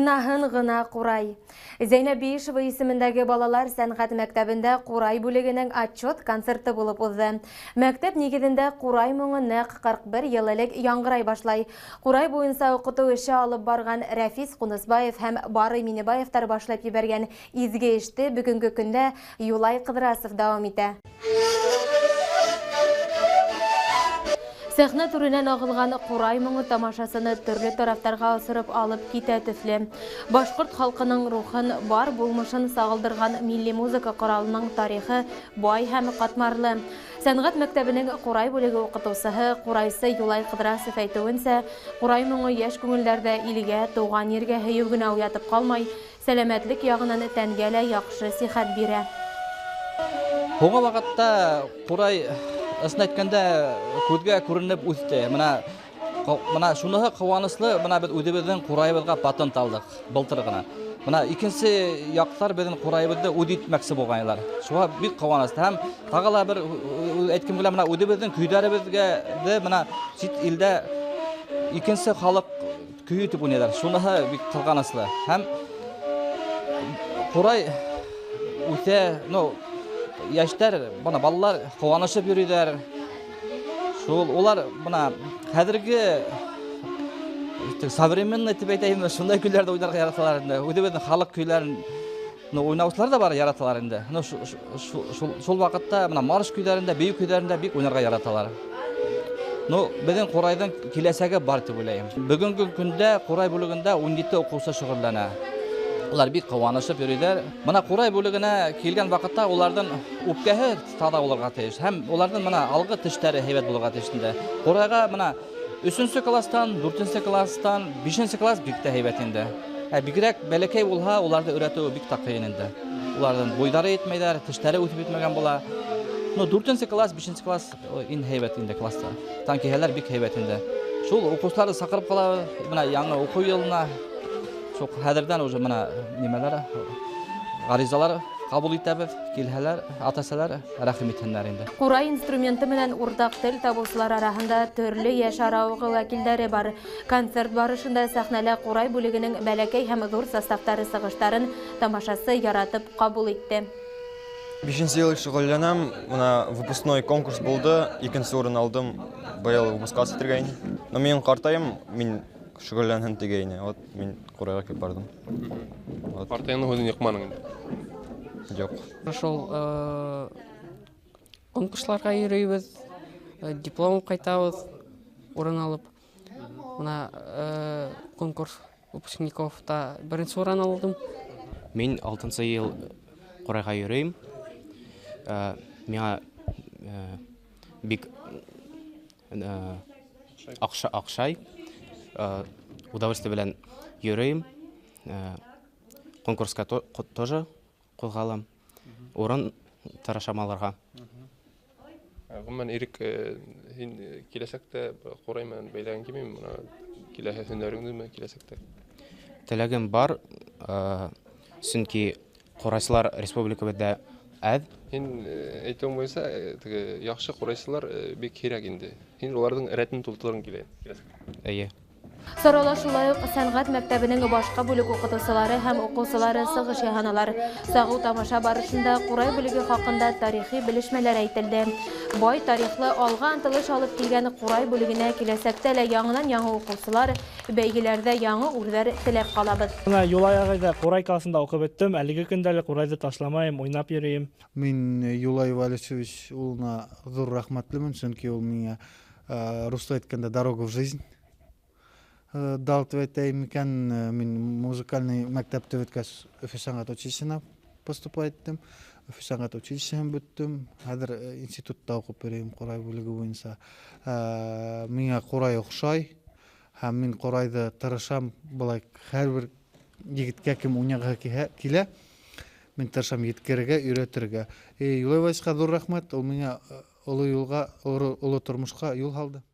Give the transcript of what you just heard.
Уйнаһын гына Курай. Зәйнәп Биишева исемендәге балалар сәнгать мәктәбендә Курай бүлегенең отчет концерты булып узды. Мәктәп нигеҙендә Курай моңы нәҡ 41 ел элек яңғырай башлай. Курай буйынса уҡытыу эше алып барған Рәфис Ҡунысбаев һәм Барый Минебаевтар башлап ебәргән изге эште бөгөнгө көндә Юлай Ҡыҙрасов дауам итә. Сәхнә түренән ағылған Курай моңы тамашасыны төрлө тарафтарға осырып алып китә төҫлө. Башҡорт халҡының рухын, бар булмышын сағылдырған милли музыка ҡоралының тарихы бай һәм ҡатмарлы. Сәнғәт мәктәбенең Курай бүлеге уҡытыусыһы, ҡурайсы Юлай Ҡыҙрасов әйтеүенсә, Курай моңо йәш күңелдәрҙә илгә, тыуған ергә һөйөү генә уятып ҡалмай, сәләмәтлек яғынан тәнгә лә яҡшы сихәт бирә. Һуңғы ваҡытта Курай ысына әйткәндә күҙгә күренеп үҫте. Мына шуныһы ҡыуаныслы, мына беҙ үҙебеҙҙең Курайыбыҙға патент алдык былтыр ғына. Мына икенсе яҡтар беҙҙең Курайыбыҙҙы үҙ итмәксе булғайнылар. Шуға бик ҡыуаныслы. Һәм тағы ла бер әйткем килә, мына үҙебеҙҙең көйҙәребеҙгә мына сит илдә икенсе халыҡ көйө итеп уйнайҙар. Шуныһы бик ҡыҙғаныслы. Һәм Курай үҫә, йәштәр, балалар ҡыуанышып йөрөйҙәр. Улар хәҙерге современный тип әйтәйемме, шундай көйләрҙе уйнарға яраталар инде. Үҙебеҙҙең халыҡ көйләрен уйнаусылар да бар яраталар инде. Шул ваҡытта марш көйҙәрендә, бейеү көйҙәрендә бик уйнарға яраталар. Беҙҙең Курайҙың киләсәге бар тип уйлайым. Бөгөнгө көндә Курай бүлегендә 17 уҡыусы шөғөлләнә. Улар бик ҡыуанышып йөрөйҙәр. Мына Курай бүлегенә килгән ваҡытта уларҙың үпкәһе таҙа булырға тейеш. Һәм уларҙың алғы тештәре һәйбәт булырға тейеш. Курайға 3-нче кластан, 4-нче кластан, 5-нче класс бик тә һәйбәт инде. Бигерәк бәләкәй булһа, уларҙы өйрәтеү бик тә ҡыйын инде. Уларҙың буйҙары етмәйҙәр, тештәре үҫеп етмәгән була. 4-нче класс, 5-нче класс ин һәйбәт инде класста. Тан килһәләр бик һәйбәт инде. Шул уҡыусыларҙы саҡырып ҡалабыҙ яңы уҡыу йылына. Хәҙерҙән уже ғаризалар ҡабул итәбеҙ, килһәләр, атасалар рәхим итһеннәр инде. Курай инструменты менән уртаҡ тел табыусылар араһында төрлө йәш арауығы вәкилдәре бар. Концерт барышында сәхнәлә Курай бүлегенең бәләкәй һәм ҙур составтары сығыштарын тамашасы яратып ҡабул итте. 5-нче йыл шөғөлләнәм. Выпускной конкурс булды. 2-нче урын алдым. Быйыл выпускка сетергәйне. Мин ҡартайым, мин шөғөлләнһен тигәйне. Мин Курайға килеп бардым. Партияның һүҙен йыҡманың инде? Юҡ. Шул конкурсларға йөрөйбөҙ, диплом ҡайтабыҙ, урын алып. Конкурс выпускниковта 1-нче урын алдым. Мин 6-нчы йыл Курайға йөрөйм. Миңа бик аҡшай. Удовольствие белән йөрөйм. Конкурска тоже ҡуҙғалам. Урын тырышам алырға. Ғөмүмән, Ирек, һин киләсәктә Курай менән бәйләгән килмәйме? Киләһе һөнәреңдеме киләсәктә? Теләгем бар, сөнки Курайсылар республикабыҙҙа әҙ. Һин әйтеүең буйынса, яҡшы Курайсылар бик һирәк инде. Һин уларҙың рәтен тултырғың килә. Эйе. Сарала шулай уҡ сәнғәт мәктәбенең башҡа бүлек уҡытыусылары һәм уҡыусылары сығыш яһанылар. Сағыу тамаша барышында Курай бүлеге хаҡында тарихи белешмәләр әйтелде. Бай тарихлы алға ынтылыш алып килгән Курай бүлегенә киләсәктә лә яңынан-яңы уҡыусылар, бәйгеләрҙә яңы үрҙәр теләп ҡалабыҙ. Юлай ағайҙа Курай класында уҡып бөттөм. Әлеге көндә Курайҙы ташламайым, уйнап йөрөйөм. Мин Юлай Валисович улына ҙур рәхмәтлемен, сөнки ул миңә русла әйткәндә «Дорога в жизнь» дал тип әйтәйем икән. Мин музыкальный мәктәпте бөткәс, Өфө сәнғәт училищеһына поступать иттем. Өфө сәнғәт училищеһын бөттөм. Хәҙер институтта уҡып йөрөйөм Курай бүлеге буйынса. Миңа Курай оҡшай һәм мин Курайҙы тырышам. Былай һәр бер егеткә кем уйнағыһы килә, мин тырышам еткерергә, өйрәтергә. Юлай Валисовичҡа ҙур рәхмәт. Ул миңә оло юлға, оло тормошҡа юл һалды.